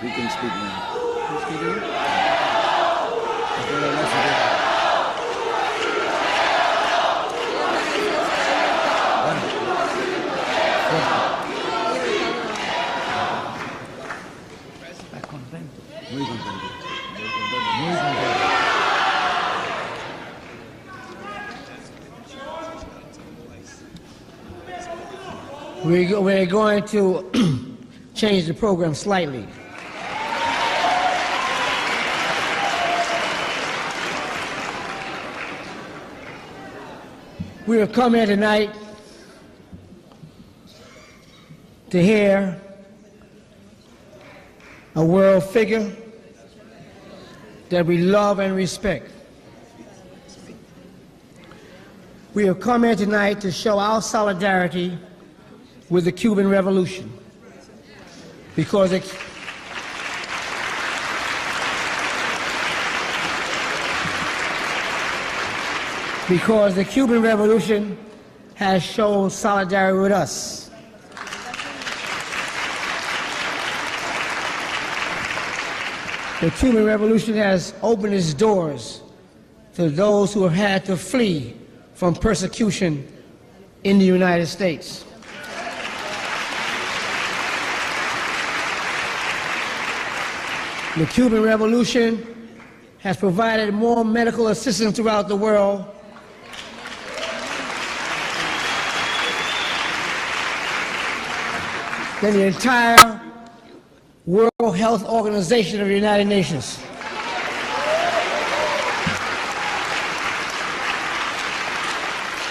We can speak now. Muy contento. Muy contento. We're going to change the program slightly. We have come here tonight to hear a world figure that we love and respect. We have come here tonight to show our solidarity with the Cuban Revolution because the Cuban Revolution has shown solidarity with us. The Cuban Revolution has opened its doors to those who have had to flee from persecution in the United States. The Cuban Revolution has provided more medical assistance throughout the world than the entire World Health Organization of the United Nations.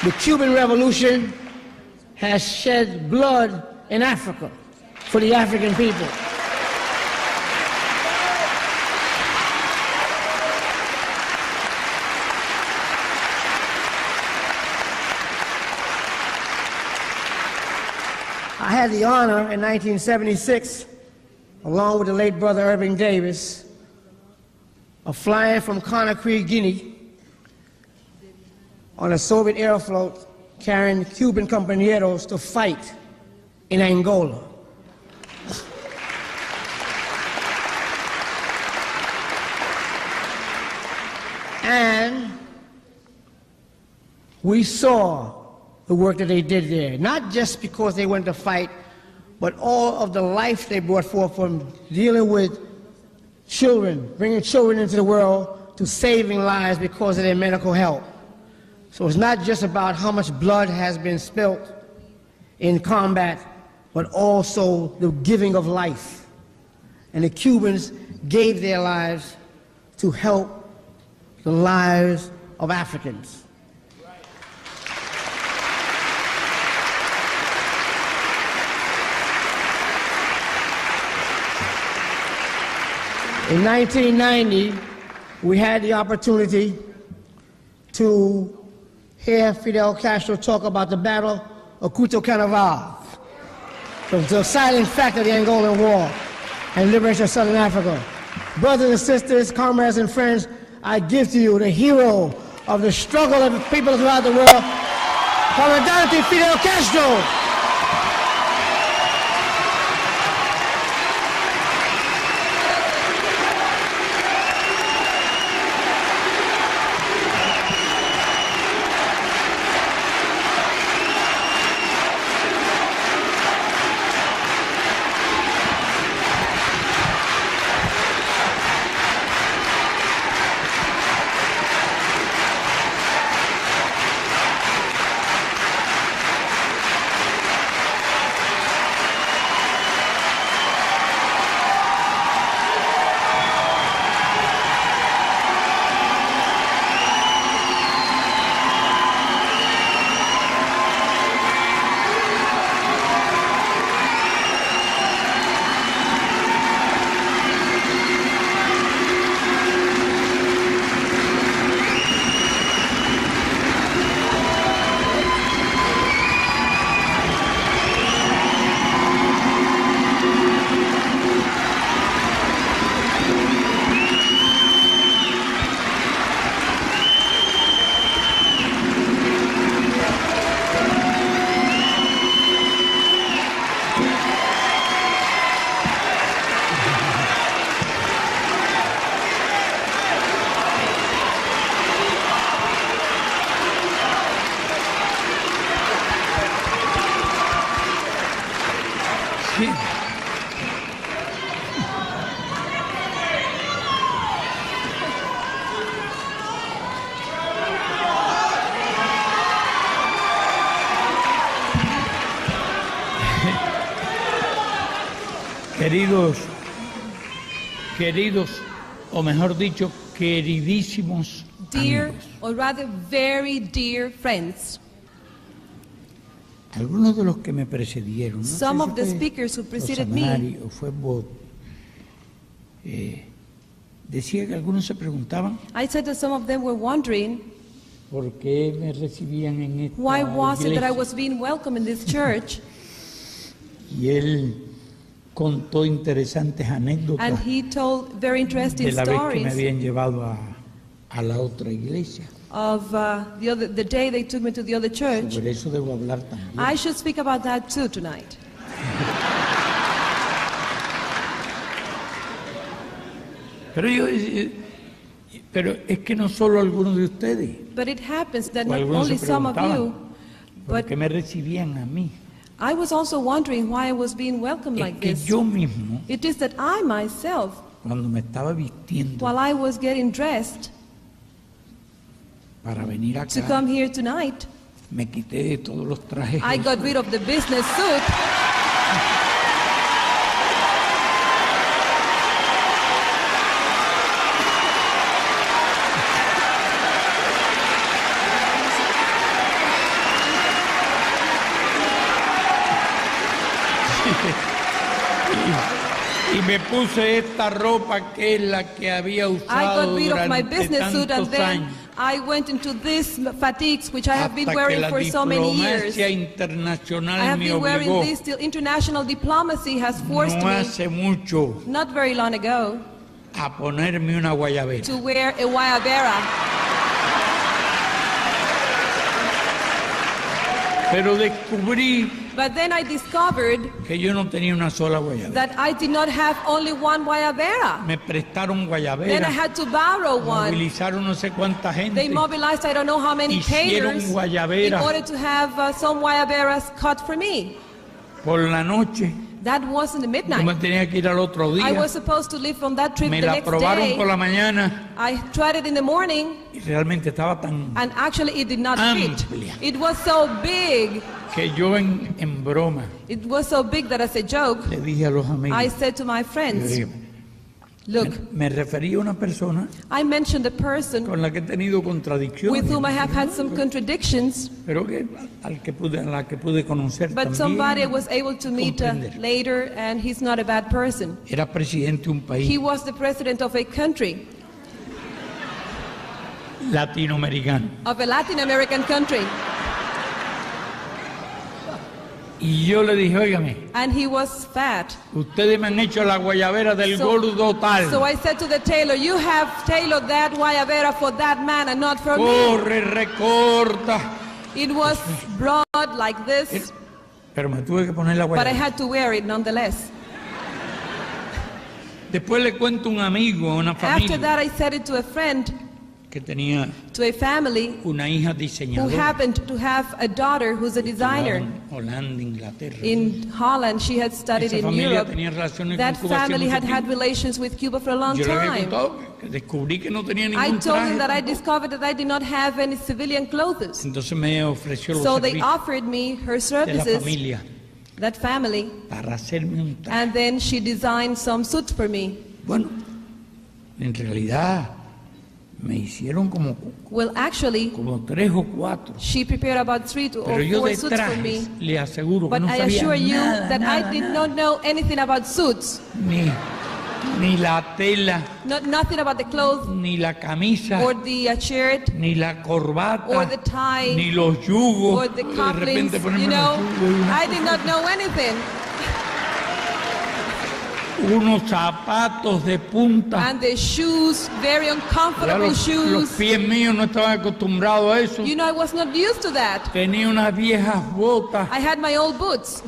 The Cuban Revolution has shed blood in Africa for the African people. I had the honor in 1976, along with the late brother Irving Davis, of flying from Conakry, Guinea, on a Soviet aeroflot carrying Cuban compañeros to fight in Angola. And we saw the work that they did there, not just because they went to fight, but all of the life they brought forth from dealing with children, bringing children into the world, to saving lives because of their medical help. So it's not just about how much blood has been spilt in combat, but also the giving of life. And the Cubans gave their lives to help the lives of Africans. In 1990, we had the opportunity to hear Fidel Castro talk about the Battle of Cuito Canaveral, the deciding factor of the Angolan War and liberation of Southern Africa. Brothers and sisters, comrades and friends, I give to you the hero of the struggle of the people throughout the world, Comandante Fidel Castro. Queridos, o mejor dicho, queridísimos Dear, amigos. or rather very dear friends, Algunos de los que me precedieron, no some sé of si the fue speakers who preceded Rosamari me, o fue Bob, decía que algunos se preguntaban I said that some of them were wondering, por qué me recibían en esta why was it that I iglesia. was being welcome in this church? Y él contó interesantes anécdotas And he told very interesting de la vez que me stories habían llevado a la otra iglesia. of the day they took me to the other church. Sobre eso debo hablar también. I should speak about that too tonight. Pero es que no solo algunos de ustedes, But it happens that o not algunos only se some of you, preguntaban, ¿por but qué me recibían a mí? I was also wondering why I was being welcomed Es like que this. yo mismo, It is that I myself, cuando me estaba vistiendo while I was getting dressed para venir to acá, come here tonight, me quité de todos los trajes. I got rid of the business suit Y me puse esta ropa que es la que había I usado got rid of my durante business suit and tantos then años. I went into these fatigues which I have been Hasta que wearing la for so many years. diplomacia I internacional have me been wearing obligó, this till international diplomacy has forced no me, hace mucho, not very long ago, a ponerme una guayabera. to wear a guayabera. Pero descubrí But then I discovered que yo no tenía una sola guayabera. that I did not have only one guayabera. Me prestaron Then I guayabera, had to borrow one. movilizaron no sé cuánta They gente, mobilized I don't know how many hicieron tailors in guayabera. order to have some guayaberas cut for me. Por la noche, That was in the yo me midnight. tenía que ir al otro I día, was supposed to leave from that trip me the la next probaron por day. la mañana I tried it in the morning y realmente estaba tan and actually it did not Amplia. fit. It was so big. que yo en broma It was so big that as a joke, le dije a los amigos, I said to my yo friends, dije, look, me refería a una persona I mentioned a person con la que he tenido contradicciones, with whom I have had some contradictions, pero que a la que pude conocer but somebody I también. was able to meet comprender. later, and he's not a bad person. Era presidente de un país He was the president of a country, latinoamericano. of a Latin American country, Y yo le dije, óigame, and he was fat. ustedes me han hecho la guayabera del So- gordo tal. So I said to the tailor, you have tailored that guayabera for that man and not for me. Corre, recorta. It was broad like this, Pero me tuve que poner la but I guayabera. had to wear it nonetheless. Después le cuento a un amigo, a una After familia, that, I said it to a friend, que tenía to a family una hija who diseñadora. happened to have a daughter who's a designer. En Holanda, Inglaterra. In Holland, she had studied Esa in familia Europe. tenía relaciones That con Cuba hace family mucho had had tiempo. relations with Cuba for a long Yo le había time. contado que descubrí que no tenía I ningún told him traje. that I discovered that I did not have any civilian clothes. Entonces me ofreció los So they servicios offered me her de la services, familia that family, para hacerme un traje. and then she designed some suits for me. Bueno, en realidad me hicieron como Well, actually, 3 o 4. she prepared about 3 or Pero yo 4 de suits for me. trajes le aseguro que But no I sabía assure you nada, that nada, I did nada. not know anything about suits, Ni la tela, nothing about the clothes ni la camisa, or the shirt ni la corbata, or the tie ni los yugos. or the De couplings, repente ponerme you know. unos yugos y una I did not know anything. unos zapatos de punta. And the shoes, very Ya uncomfortable los shoes. pies míos no estaban acostumbrados a eso. You know, I was not used to that. Tenía unas viejas botas I had my old boots.